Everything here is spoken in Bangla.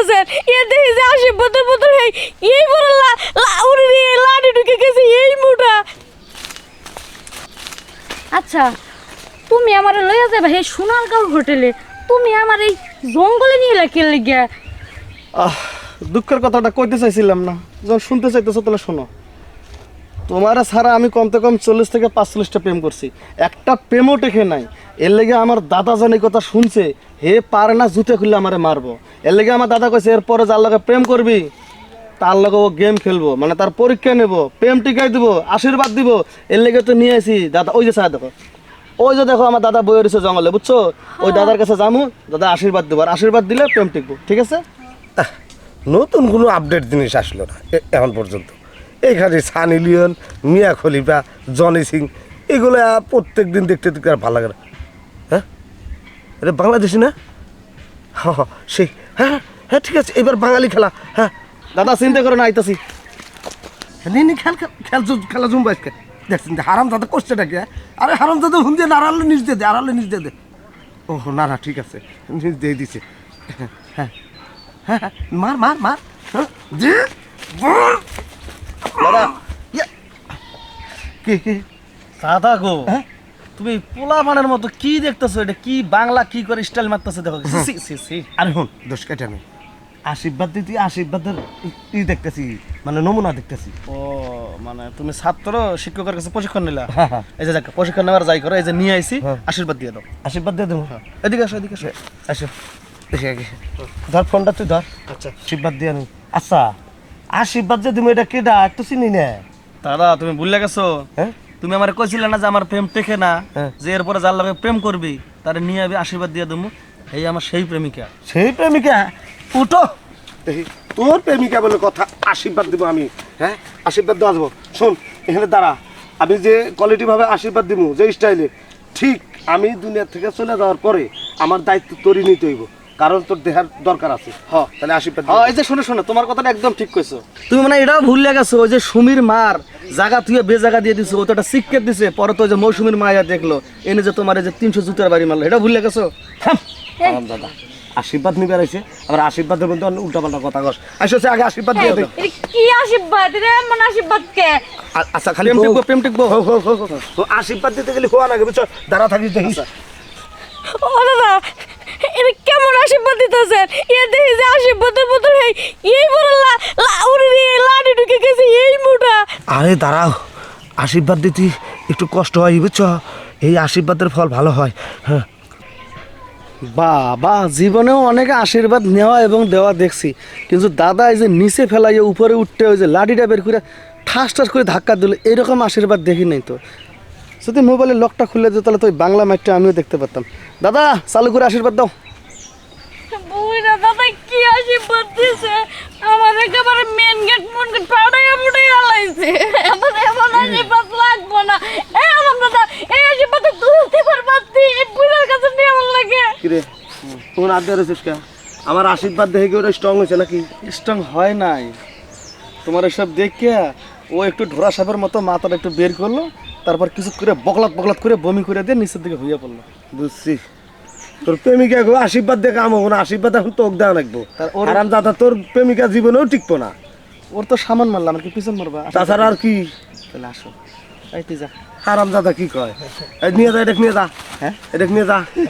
দিতেছেন? এ দেখি যে আশীর্বাদের বোতল এই বড় উড়ে দিয়ে লাডি ঢুকে গেছে এই মুঠা। আচ্ছা, তুমি আমার লইয়া যাবে হে সোনারগাঁও হোটেলে, তুমি আমার এই জঙ্গলে নিয়ে লেখে লেগে। দুঃখের কথাটা কইতে চাইছিলাম না, যখন শুনতে চাইতেছো তাহলে শোনো। তোমার ছাড়া আমি কমতে কম 40 থেকে 45টা প্রেম করছি, একটা প্রেমও টেকে নাই। এর লেগে আমার দাদা জানি কথা শুনছে, হে পারে না জুতে খুললে আমারে মারবো। এর লেগে আমার দাদা কইছে এরপরে যার লগে প্রেম করবি তার লগে ও গেম খেলবো, মানে তার পরীক্ষা নেব, প্রেম টিকাই দিব, আশীর্বাদ দিব। এর লেগে তো নিয়ে আসি দাদা। ওই যে দেখো, ওই যে দেখো আমার দাদা বইয়ে রয়েছে জঙ্গলে, বুঝছো? ওই দাদার কাছে যামু, দাদা আশীর্বাদ দেবো, আর আশীর্বাদ দিলে প্রেম টিকবো, ঠিক আছে? নতুন কোনো আপডেট জিনিস আসলো না এখন পর্যন্ত। এখানে সানি লিওন, মিয়া খলিফা, জনি সিং, এগুলো প্রত্যেক দিন দেখতে দেখতে আর ভালো লাগে না। হ্যাঁ, এটা বাংলাদেশি না? হ্যাঁ সেই, হ্যাঁ হ্যাঁ ঠিক আছে, এবার বাঙালি খেলা। হ্যাঁ দাদা চিন্তা করে না, আইতাছি। নি খেল খেল খেলা জুমবা আজকে দেখছেন হারাম দাদা করছে নাকি? আরে হারাম দাদা হুন দিয়ে নাড়ালে নিচ দিয়ে দে, আড়ালে নিচ দিয়ে দে। ও না না ঠিক আছে, নিচ দিয়ে দিছে। হ্যাঁ হ্যাঁ মার মার মার, হ্যাঁ দে বল। দাদা কি কি দাদা গো, হ্যাঁ? তুমি পোলা মানের মতো কি দেখতেছো? এটা কি বাংলা কি করে স্টাইল মারতেছে দেখো। সি সি সি। আরে হুন দোষ কেটে নেই, আশীর্বাদ দিতে আশীর্বাদের দেখতেছি, মানে নমুনা দেখতেছি। ও মানে তুমি ছাত্র শিক্ষকের কাছে প্রশিক্ষণ নিলা? হ্যাঁ হ্যাঁ এই যে দেখো প্রশিক্ষণ নেওয়ার যাই করো, এই যে নিয়ে আইছি, হ্যাঁ। আশীর্বাদ দিয়ে দাও। আশীর্বাদ দিয়ে দেবো। এদিকে আসো, এদিকে আসো। আসো দেখি আগে ধর ফোনটা, তুই ধর। আচ্ছা আশীর্বাদ দিয়ে আনি। আচ্ছা আশীর্বাদ যে তুমি এটা কেডা একটু চিনি না। দাদা তুমি ভুলে গেছো, হ্যাঁ তুমি আমার কইছিলে না যে আমার প্রেম টেকে না, হ্যাঁ। যে এরপরে যার লগে প্রেম করবি তারে নিয়ে আবি, আশীর্বাদ দিয়ে দেবো। এই আমার সেই প্রেমিকা। সেই প্রেমিকা? উঠো দেখি, তোর প্রেমিকা বলে কথা, আশীর্বাদ দিব আমি। হ্যাঁ আশীর্বাদ দেওয়া যাবো। শোন এখানে দাঁড়া, আমি যে কোয়ালিটি ভাবে আশীর্বাদ দিব, যে স্টাইলে, ঠিক আমি দুনিয়া থেকে চলে যাওয়ার পরে আমার দায়িত্ব তোরই নিতে হইব, কারণ তোর দেহার দরকার আছে। হ্যাঁ তাহলে আশীর্বাদ হ্যাঁ, এই যে শোনো শোনো, তোমার কথাটা একদম ঠিক কইছো। তুমি মানে এটাও ভুলে গেছো, ওই যে সুমির মার জায়গা তুই বে জায়গা দিয়ে দিছো, ও তো একটা সিক্কেট দিছে, পরে তো ওই যে মৌসুমীর মায়া দেখলো, এনে যে তোমার এই যে 300 জুতার বাড়ি মারলো, এটা ভুলে গেছো? আরাম দাদা আশীর্বাদ নিবে আইছে, আবার আশীর্বাদের মধ্যে উল্টা পাল্টা কথা কস। আসছে আগে আশীর্বাদ দিয়ে দে। এটা কি আশীর্বাদ? এটা এমন আশীর্বাদ কে? আচ্ছা খালি প্রেম টিকবো, প্রেম টিকবো। তো আশীর্বাদ দিতে গেলে হওয়া লাগে, বুঝছো? দাঁড়া থাকিস দেখিস। ও দাদা, এটা কেমন আশীর্বাদ দিতেছেন? এ দেখি যে আশীর্বাদের বোতল এই বড় উড়ে দিয়ে লাডি ঢুকে গেছে এই মুঠা। আরে দাঁড়াও, আশীর্বাদ দিতে একটু কষ্ট হয়, বুঝছো? এই আশীর্বাদের ফল ভালো হয়। হ্যাঁ বাবা, জীবনেও অনেকে আশীর্বাদ নেওয়া এবং দেওয়া দেখছি, কিন্তু দাদা এই যে নিচে ফেলাইয়ে উপরে উঠতে ওই যে লাঠিটা বের করে ঠাস ঠাস করে ধাক্কা দিল, এরকম আশীর্বাদ দেখি নাই তো। যদি মোবাইলের লকটা খুলে দিত তাহলে তো ওই বাংলা ম্যাচটা আমিও দেখতে পারতাম। দাদা চালু করে আশীর্বাদ দাও। বুইরা দাদা কি আশীর্বাদ দিছে? আমার একেবারে মেন গেট পাড়াইয়া মুড়াইয়া লাইছে। এমন এমন আশীর্বাদ লাগবো না। এই আমার দাদা, এই আশীর্বাদ তুলতে পারবাতি, এই বুইরার কাছে নিয়ে আমার লাগে। কিরে তোর আড্ডা রয়েছিস কে? আমার আশীর্বাদ দেখে কি ওটা স্ট্রং হয়েছে নাকি? স্ট্রং হয় নাই, তোমার এসব দেখে ও একটু ঢোরা সাপের মতো মাথাটা একটু বের করলো, তারপর কিছু করে বগলাত বগলাত করে বমি করে দিয়ে নিচের দিকে হইয়া পড়লো। বুঝছি, তোর প্রেমিকা গো আশীর্বাদ দেখে আম হবো না, আশীর্বাদ এখন তোকে দেওয়া লাগবো। আরাম দাদা তোর প্রেমিকা জীবনেও টিকবো না। ওর তো সামান মারলাম, আর কি পিছন মারবা? তাছাড়া আর কি? তাহলে আসো, এই তুই যা। আরাম দাদা কি কয়? এই নিয়ে যা, এটা নিয়ে যা। হ্যাঁ এটা নিয়ে যা।